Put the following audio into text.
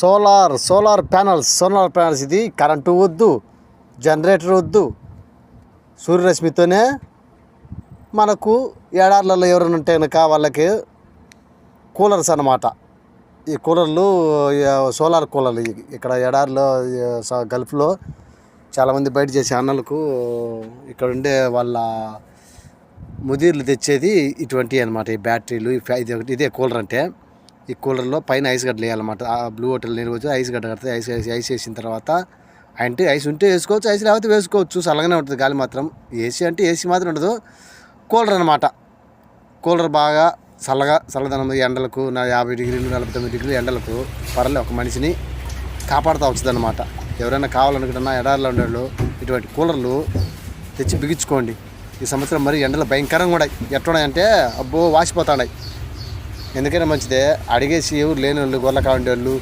Solar panels ఇది current వద్దు, generator వద్దు, సూర్యరశ్మితోనే మనకు ఎడార్లలో ఎవరైనా ఉంటే కనుక వాళ్ళకి కూలర్స్ అన్నమాట. ఈ కూలర్లు సోలార్ కూలర్లు ఇక్కడ ఎడారిలో గల్ఫ్లో చాలామంది బయట చేసే అన్నలకు ఇక్కడ ఉండే వాళ్ళ ముదీర్లు తెచ్చేది ఇటువంటివి అనమాట. ఈ బ్యాటరీలు ఇదే కూలర్ అంటే. ఈ కూలర్లో పైన ఐస్ గడ్డలు వేయాలన్నమాట. ఆ బ్లూ హోటల్ నీరు వచ్చి ఐస్ గడ్డ కడితే ఐస్ వేసిన తర్వాత అంటే ఐస్ ఉంటే వేసుకోవచ్చు, ఐస్ లేకపోతే వేసుకోవచ్చు. చల్లగానే ఉంటుంది గాలి మాత్రం. ఏసీ అంటే ఏసీ మాత్రం ఉండదు, కూలర్ అనమాట. కూలర్ బాగా చల్లదనం ఎండలకు 50 డిగ్రీలు 49 డిగ్రీలు ఎండలకు పర్లే ఒక మనిషిని కాపాడుతూ వచ్చింది అనమాట. ఎవరైనా కావాలనుకుంటున్నా ఎడారిలో ఉండేవాళ్ళు ఇటువంటి కూలర్లు తెచ్చి బిగించుకోండి. ఈ సంవత్సరం మరి ఎండలు భయంకరంగా ఉన్నాయి. ఎట్లున్నాయంటే అబ్బో వాసిపోతున్నాయి. ఎందుకైనా మంచిదే, అడిగేసి ఎవరు లేని వాళ్ళు గొర్రె కావండి వాళ్ళు